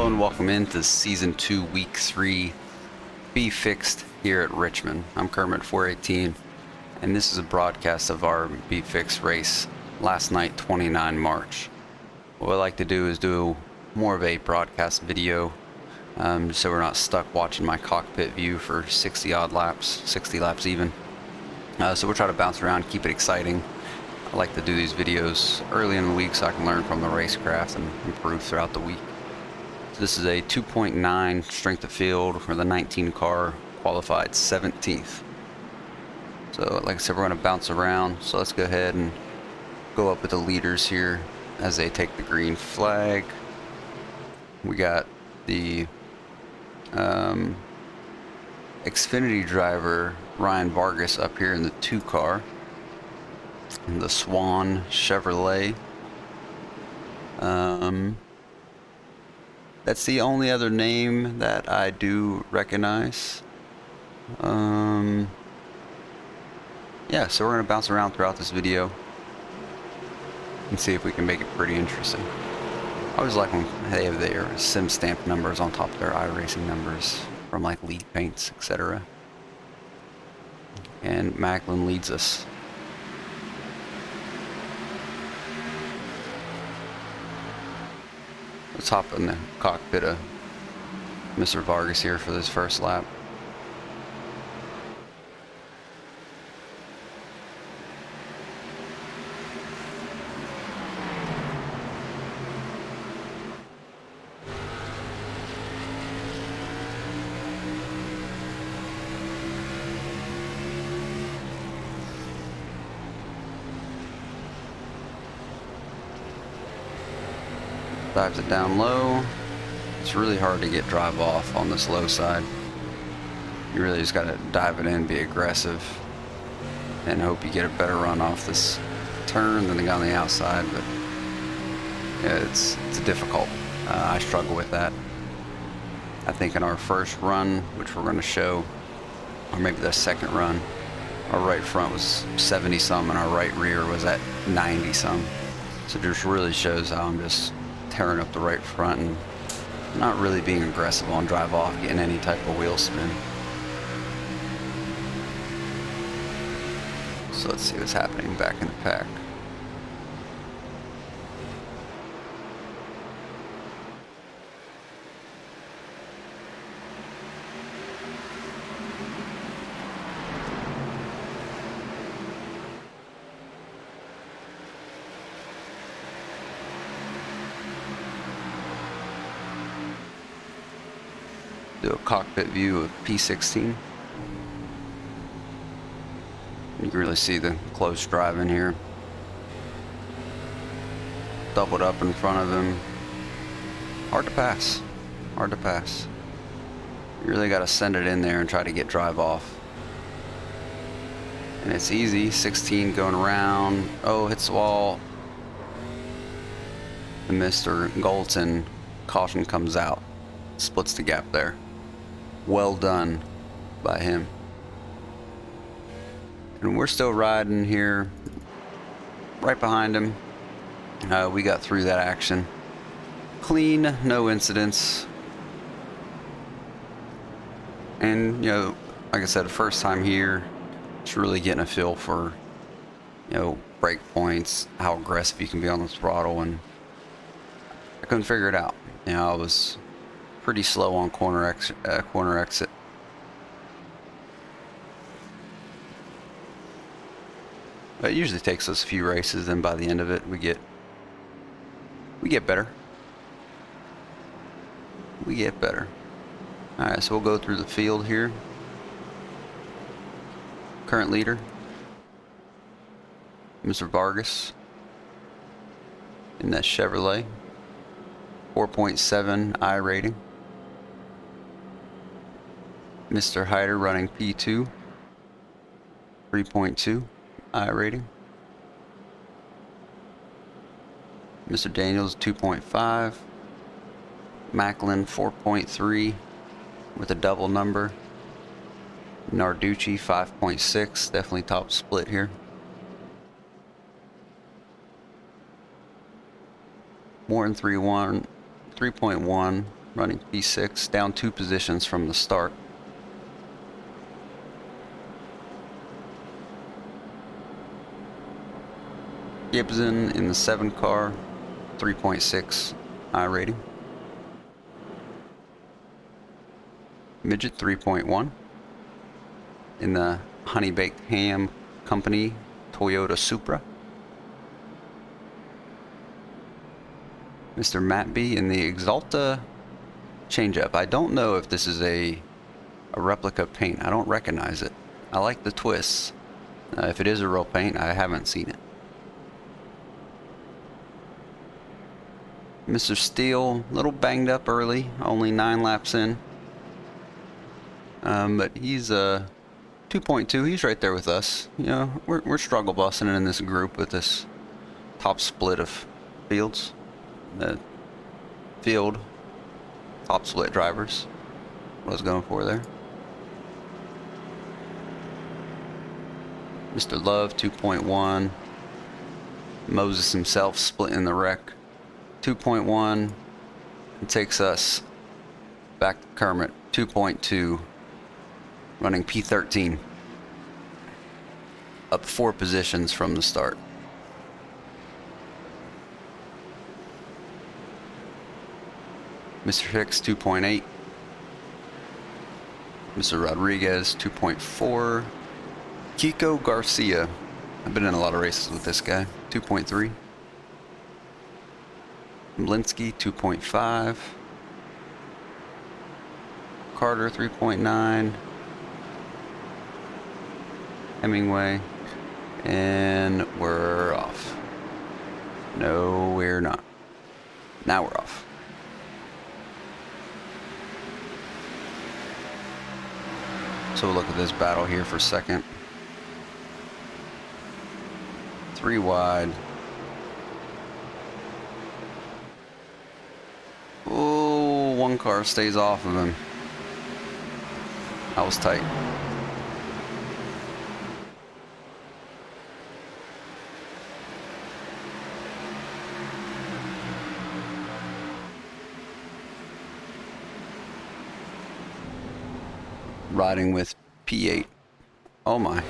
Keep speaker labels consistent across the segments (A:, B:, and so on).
A: and welcome into Season 2, Week 3, Be Fixed here at Richmond. I'm Kermit 418, and this is a broadcast of our Be Fixed race last night, 29 March. What I like to do is do more of a broadcast video, so we're not stuck watching my cockpit view for 60 odd laps, 60 laps even. So we'll try to bounce around, keep it exciting. I like to do these videos early in the week so I can learn from the racecraft and improve throughout the week. So this is a 2.9 strength of field for the 19 car, qualified 17th. So like I said, we're going to bounce around. So let's go ahead and go up with the leaders here as they take the green flag. We got the Xfinity driver Ryan Vargas up here in the 2 car. And the Swan Chevrolet. That's the only other name that I do recognize. Yeah, so we're going to bounce around throughout this video and see if we can make it pretty interesting. I always like when they have their sim stamp numbers on top of their iRacing numbers from like lead paints, etc. And Macklin leads us. Let's hop in the cockpit of Mr. Vargas here for this first lap. Dives it down low. It's really hard to get drive off on this low side. You really just got to dive it in, be aggressive, and hope you get a better run off this turn than the guy on the outside. But yeah, it's difficult. I struggle with that. I think in our first run, which we're going to show, or maybe the second run, our right front was 70 some and our right rear was at 90 some. So it just really shows how I'm just tearing up the right front and not really being aggressive on drive off, getting any type of wheel spin. So let's see what's happening back in the pack. Do a cockpit view of P16. You can really see the close driving here. Doubled up in front of him. Hard to pass. Hard to pass. You really got to send it in there and try to get drive off. And it's easy. 16 going around. Oh, hits the wall. And Mr. Golton, caution comes out. Splits the gap there. Well done by him. And we're still riding here right behind him. We got through that action clean, no incidents. And you know, like I said, the first time here, it's really getting a feel for, you know, brake points, how aggressive you can be on the throttle, and I couldn't figure it out. You know, I was pretty slow on corner exit. But it usually takes us a few races, and by the end of it, we get better. We get better. All right, so we'll go through the field here. Current leader, Mr. Vargas, in that Chevrolet, 4.7 I rating. Mr. Hyder running P2, 3.2 I rating. Mr. Daniels 2.5. Macklin 4.3 with a double number. Narducci 5.6, definitely top split here. More than 3.1 running P6, down 2 positions from the start. Gibson in the 7 car, 3.6 iRating. Midget 3.1 in the Honey Baked Ham Company Toyota Supra. Mr. Matt B in the Exalta Change-Up. I don't know if this is a replica paint. I don't recognize it. I like the twists. If it is a real paint, I haven't seen it. Mr. Steele, a little banged up early, only 9 laps in. But he's 2.2. He's right there with us. You know, we're struggle bussing in this group with this top split of fields. Field top split drivers. What I was going for there. Mr. Love 2.1. Moses himself splitting the wreck. 2.1. It takes us back to Kermit. 2.2. Running P13. Up 4 positions from the start. Mr. Hicks 2.8. Mr. Rodriguez 2.4. Kiko Garcia. I've been in a lot of races with this guy. 2.3. Mlinsky 2.5. Carter 3.9. Hemingway. And we're off. No, we're not. Now we're off. So we'll look at this battle here for a second. 3 wide. Oh, 1 car stays off of him. That was tight. Riding with P8. Oh my.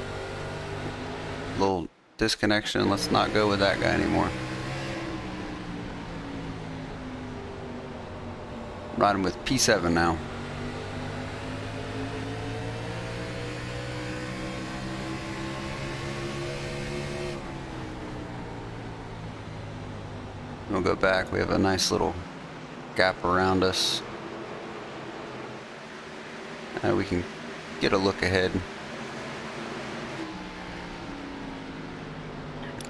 A: Little disconnection. Let's not go with that guy anymore. Riding with P7 now. We'll go back. We have a nice little gap around us. We can get a look ahead.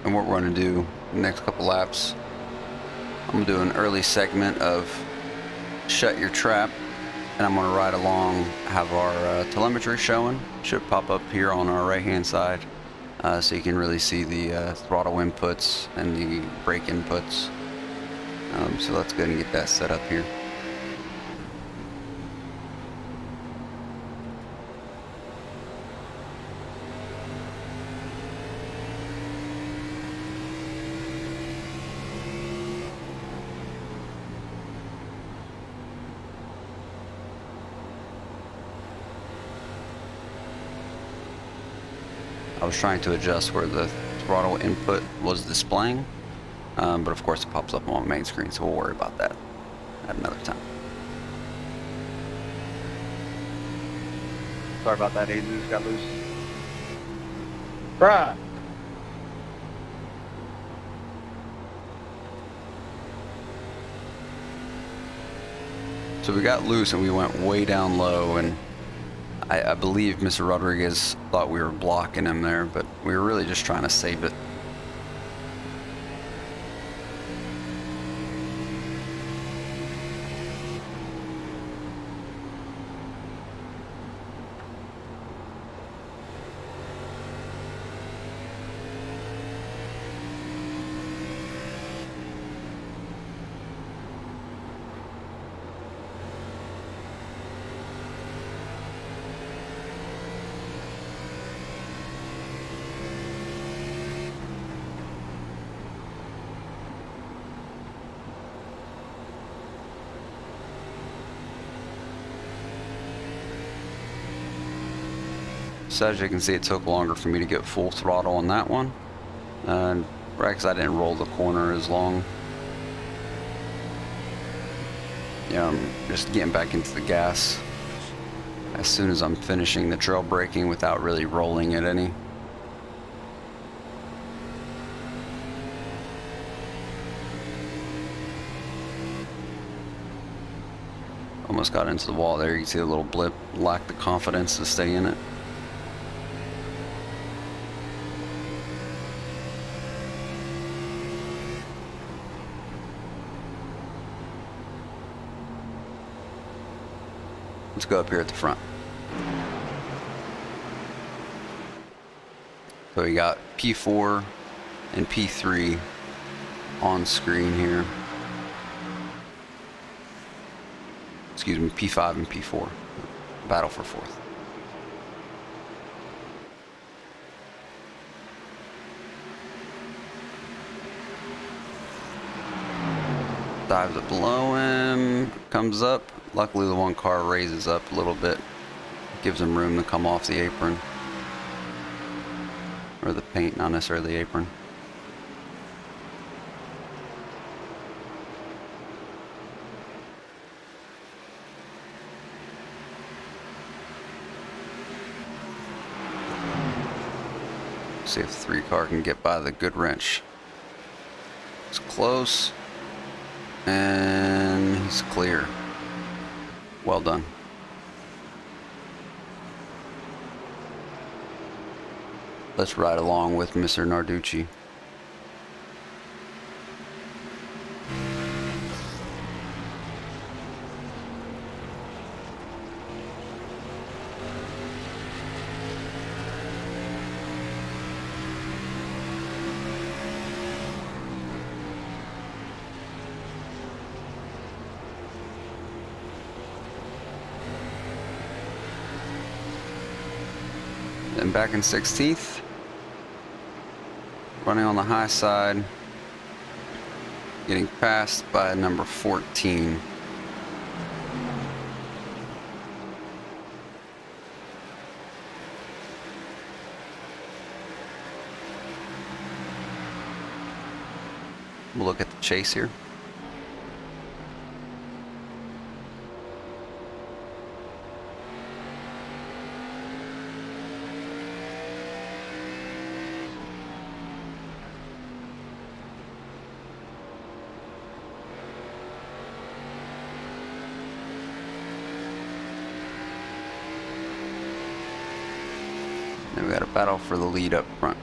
A: And what we're going to do the next couple laps, I'm going to do an early segment of Shut Your Trap, and I'm going to ride along, have our telemetry showing. Should pop up here on our right hand side, so you can really see the throttle inputs and the brake inputs. So let's go ahead and get that set up here. I was trying to adjust where the throttle input was displaying, but of course it pops up on my main screen, so we'll worry about that at another time.
B: Sorry about that, Jesus got loose. Bruh!
A: So we got loose and we went way down low, and I believe Mr. Rodriguez thought we were blocking him there, but we were really just trying to save it. So as you can see, it took longer for me to get full throttle on that one. Right, because I didn't roll the corner as long. Yeah, I'm just getting back into the gas as soon as I'm finishing the trail braking without really rolling it any. Almost got into the wall there. You can see a little blip. Lacked the confidence to stay in it. Let's go up here at the front. So we got P4 and P3 on screen here. Excuse me, P5 and P4. Battle for fourth. Dives up below him, comes up. Luckily the one car raises up a little bit. Gives him room to come off the apron. Or the paint, not necessarily the apron. See if the 3 car can get by the good wrench. It's close. And he's clear. Well done. Let's ride along with Mr. Narducci. Then back in 16th. Running on the high side. Getting passed by number 14. We'll look at the chase here. Then we got a battle for the lead up front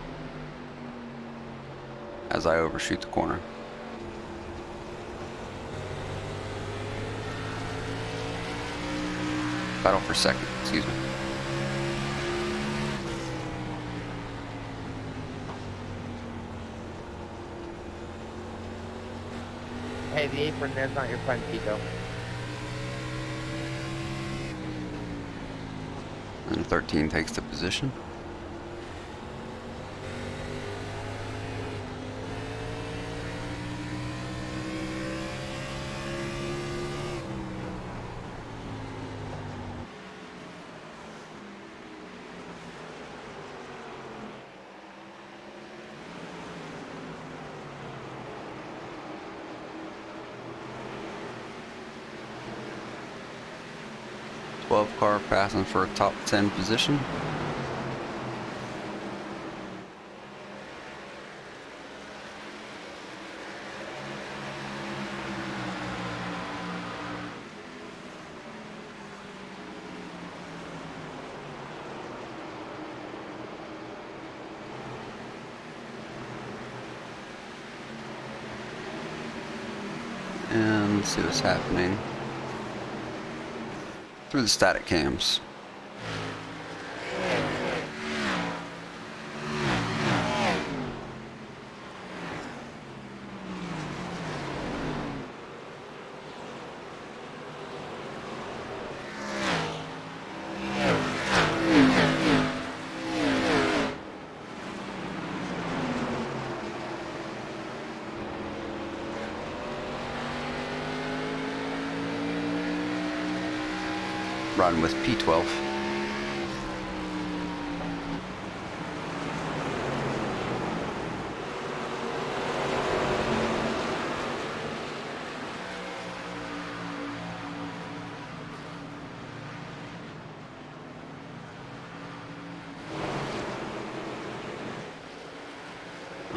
A: as I overshoot the corner. Battle for second, excuse me.
C: Hey, the apron there's not your friend, Pico.
A: And 13 takes the position. Car passing for a top 10 position. And let's see what's happening through the static cams. Riding with P12.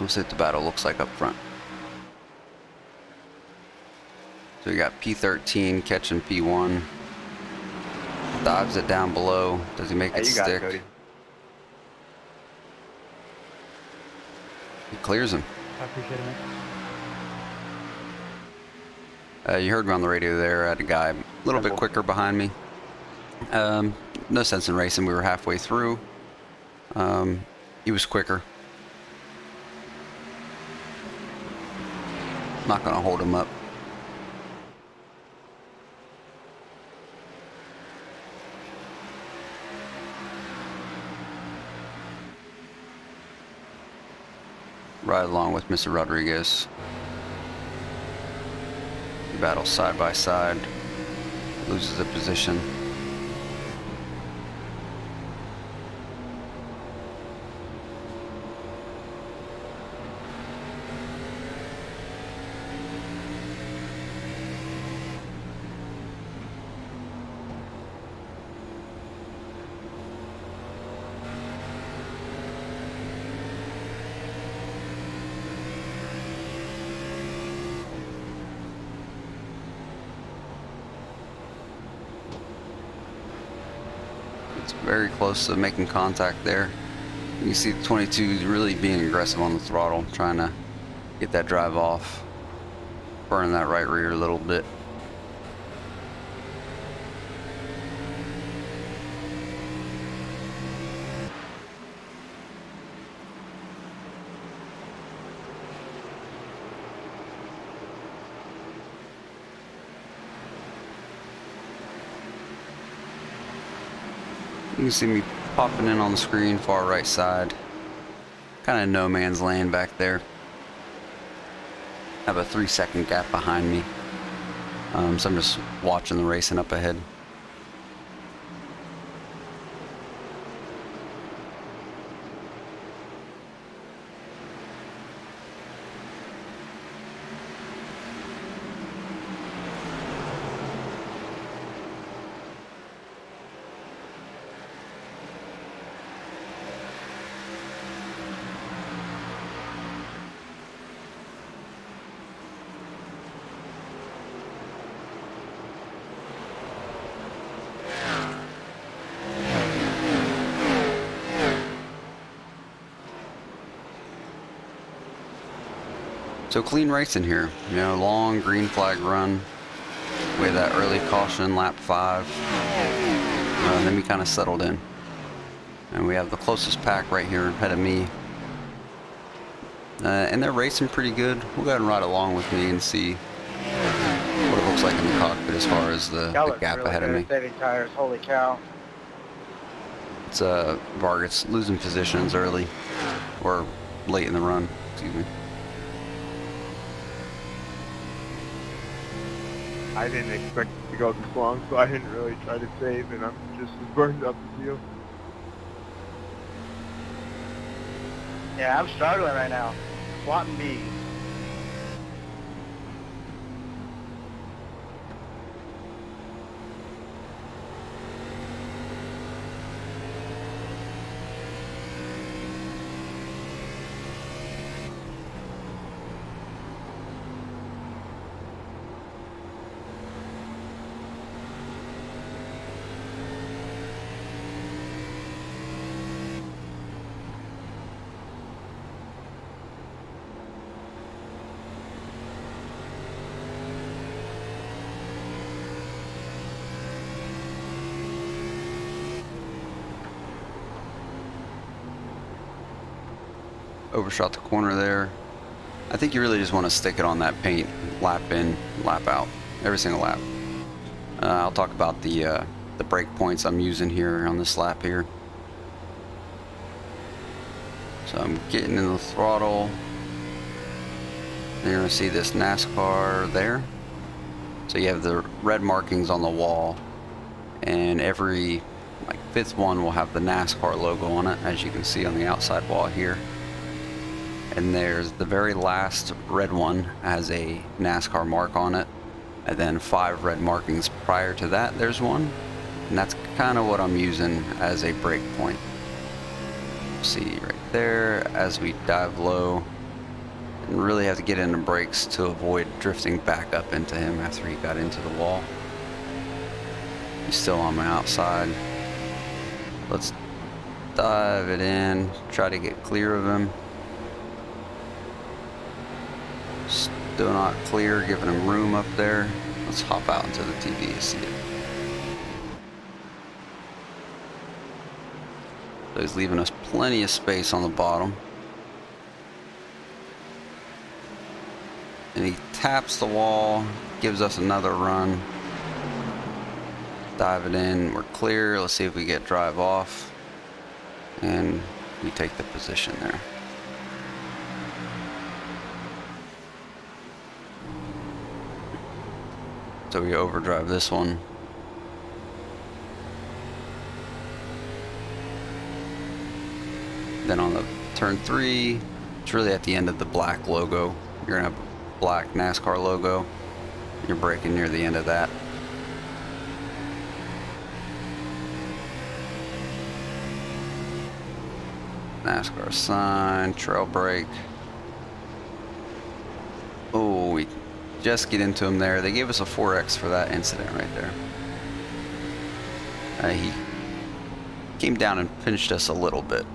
A: We'll see what the battle looks like up front. So we got P13 catching P1. Dives it down below. Does he make
B: Hey,
A: it
B: you got it,
A: stick?
B: Cody.
A: He clears him.
D: I appreciate it, man.
A: You heard me on the radio there. I had a guy a little bit quicker behind me. No sense in racing. We were halfway through. He was quicker. Not going to hold him up. Right along with Mr. Rodriguez. Battle side by side. Loses a position. Very close to making contact there. You can see the 22 is really being aggressive on the throttle, trying to get that drive off, burn that right rear a little bit. You can see me popping in on the screen, far right side. Kind of no man's land back there. Have a 3-second gap behind me. So I'm just watching the racing up ahead. So clean racing here, you know, long green flag run with that early caution, lap 5. And then we kind of settled in. And we have the closest pack right here ahead of me. And they're racing pretty good. We'll go ahead and ride along with me and see what it looks like in the cockpit as far as the gap
C: really
A: ahead of me.
C: Saving tires, holy cow.
A: It's Vargas losing positions early, or late in the run, excuse me.
B: I didn't expect it to go this long, so I didn't really try to save, and I'm just as burned up as you.
C: Yeah, I'm struggling right now. Swatting bees.
A: Overshot the corner there. I think you really just want to stick it on that paint, lap in, lap out, every single lap. I'll talk about the brake points I'm using here on this lap here. So I'm getting in the throttle. You're going to see this NASCAR there. So you have the red markings on the wall, and every fifth one will have the NASCAR logo on it, as you can see on the outside wall here. And there's the very last red one has a NASCAR mark on it, and then 5 red markings prior to that there's one, and that's kind of what I'm using as a brake point. See right there as we dive low, and really have to get into brakes to avoid drifting back up into him after he got into the wall. He's still on my outside. Let's dive it in, try to get clear of him. Still not clear, giving him room up there. Let's hop out into the TV to see it. So he's leaving us plenty of space on the bottom. And he taps the wall, gives us another run. Dive it in, we're clear. Let's see if we get drive off. And we take the position there. So we overdrive this one. Then on the turn 3, it's really at the end of the black logo. You're gonna have a black NASCAR logo. You're braking near the end of that. NASCAR sign, trail brake. Oh, we just get into him there. They gave us a 4X for that incident right there. He came down and pinched us a little bit.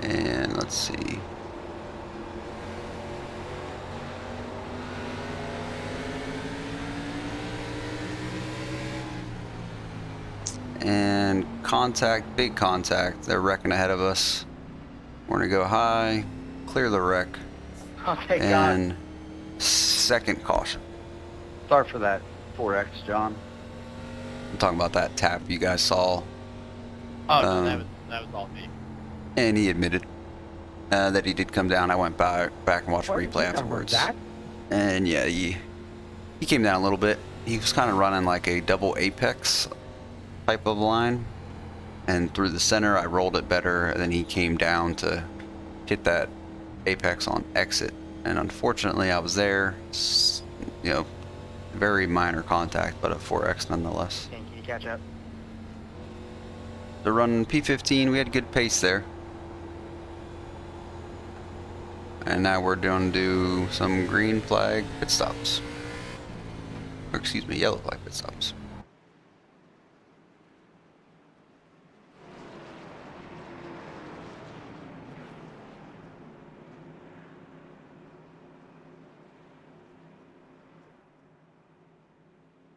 A: And let's see. And contact, big contact. They're wrecking ahead of us. We're gonna go high, clear the wreck,
C: Okay,
A: and
C: God.
A: second caution.
C: Sorry for that 4X, John.
A: I'm talking about that tap you guys saw.
D: Oh, no, that was all me.
A: And he admitted that he did come down. I went back and watched
E: What?
A: replay
E: You talking about
A: afterwards.
E: that?
A: And yeah, he came down a little bit. He was kind of running like a double apex type of line. And through the center, I rolled it better. And then he came down to hit that apex on exit. And unfortunately, I was there. You know, very minor contact, but a 4X nonetheless.
C: Can you catch up?
A: They're running P15. We had good pace there. And now we're going to do some green flag pit stops. Or excuse me, yellow flag pit stops.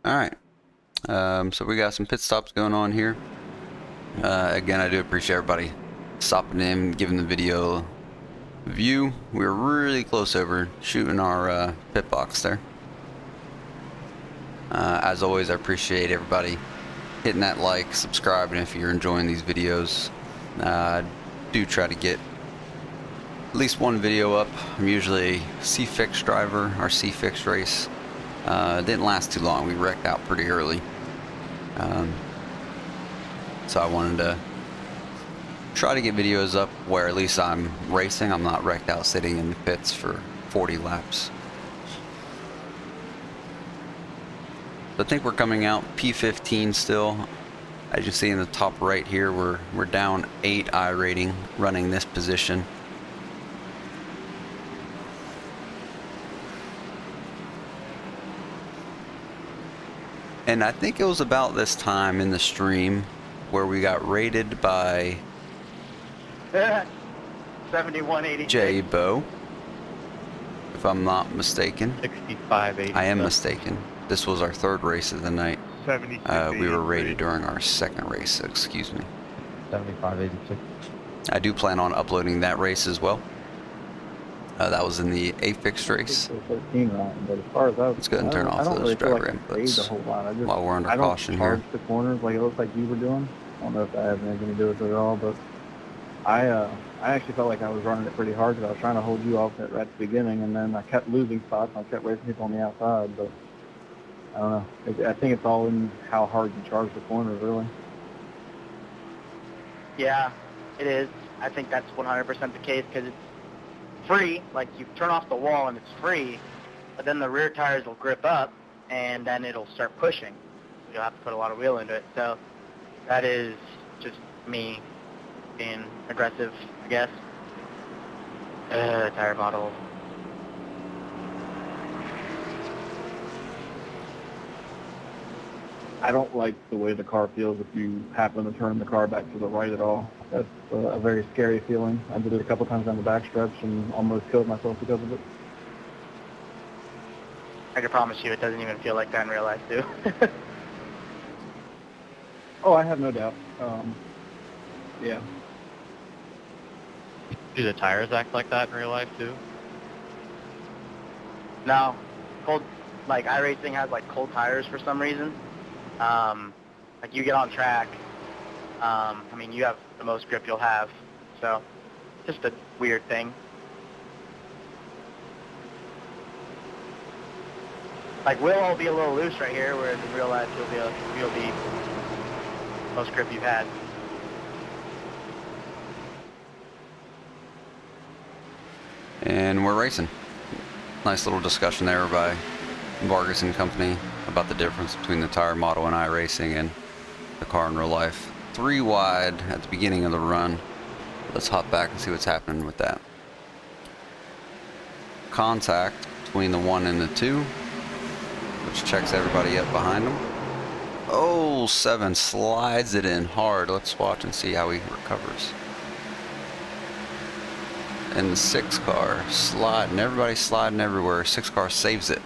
A: Alright. So we got some pit stops going on here. Again, I do appreciate everybody stopping in, giving the video a view. We were really close over shooting our pit box there. As always, I appreciate everybody hitting that like, subscribing if you're enjoying these videos. Do try to get at least one video up. I'm usually a C-Fix driver, our C-Fix race. It didn't last too long. We wrecked out pretty early. So I wanted to try to get videos up where at least I'm racing. I'm not wrecked out sitting in the pits for 40 laps. So I think we're coming out P15 still. As you see in the top right here, we're down 8 I rating running this position. And I think it was about this time in the stream where we got rated by
C: 7180.
A: J Bo, if I'm not mistaken.
D: 6580.
A: I am mistaken. This was our third race of the night.
B: 76.
A: We were rated during our second race, so excuse me.
E: 7586.
A: I do plan on uploading that race as well. That was in the A-Fix race.
E: 13 round, but as far as I was,
A: Let's go ahead and turn off
E: I don't
A: those
E: really feel
A: driver
E: like I played
A: inputs
E: a whole lot.
A: while we're under
E: I don't
A: caution
E: charge
A: here.
E: the corners like it looks like you were doing. I don't know if that has anything to do with it at all, but I actually felt like I was running it pretty hard because I was trying to hold you off at right at the beginning, and then I kept losing spots. I kept racing people on the outside, but I don't know. I think it's all in how hard you charge the corners, really.
C: Yeah, it is. I think that's 100% the case because it's free. Like, you turn off the wall and it's free, but then the rear tires will grip up, and then it'll start pushing. You'll have to put a lot of wheel into it. So that is just me being aggressive, I guess. Tire model.
E: I don't like the way the car feels if you happen to turn the car back to the right at all. That's a very scary feeling. I did it a couple times on the backstretch and almost killed myself because of it.
C: I can promise you it doesn't even feel like that in real life, too.
E: Oh, I have no doubt. Yeah.
D: Do the tires act like that in real life too?
C: No, cold, like iRacing has like cold tires for some reason. Like you get on track, I mean you have the most grip you'll have, so just a weird thing. Like we'll all be a little loose right here, whereas in real life you'll be most grip you've had.
A: And we're racing. Nice little discussion there by Vargas and company about the difference between the tire model in iRacing and the car in real life. 3 wide at the beginning of the run. Let's hop back and see what's happening with that. Contact between the 1 and the 2, which checks everybody up behind them. Oh, 7 slides it in hard. Let's watch and see how he recovers. And the 6 car sliding, everybody sliding everywhere. 6 car saves it.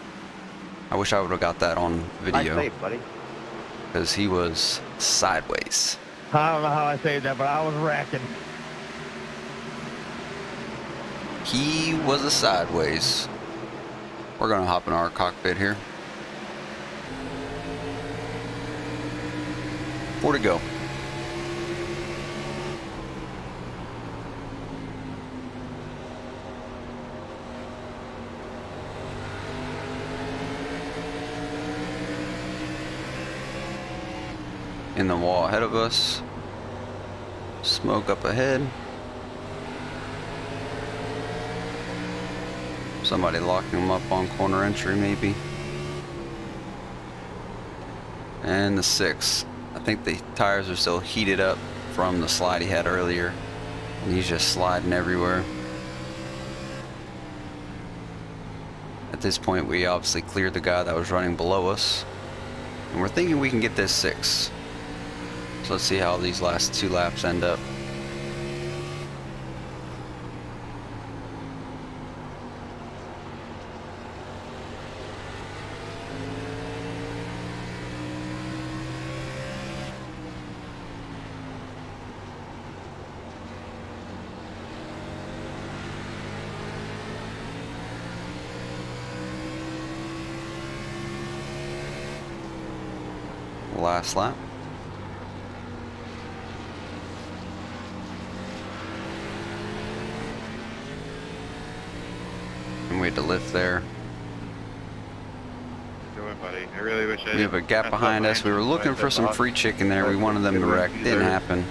A: I wish I would have got that on video.
C: Nice save, buddy.
A: Because he was sideways.
F: I don't know how I saved that, but I was racking.
A: He was a sideways. We're gonna hop in our cockpit here. 4 to go. In the wall ahead of us. Smoke up ahead. Somebody locking them up on corner entry maybe. And the 6. I think the tires are still heated up from the slide he had earlier. And he's just sliding everywhere. At this point we obviously cleared the guy that was running below us. And we're thinking we can get this 6. So let's see how these last 2 laps end up. Last lap. And we had to lift there.
B: Doing, buddy. I really wish I
A: We have a gap behind us. We were looking for some free chicken there. We wanted them to wreck. Didn't happen.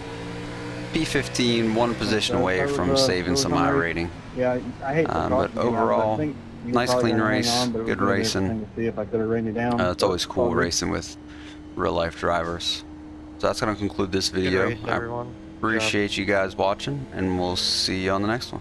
A: P15, 1 position away from saving some iRating.
E: Yeah, I hate to
A: But overall, nice clean race, good racing.
E: See if I could have rained it down.
A: It's always cool racing with real life drivers. So that's going to conclude this video. I appreciate you guys watching, and we'll see you on the next one.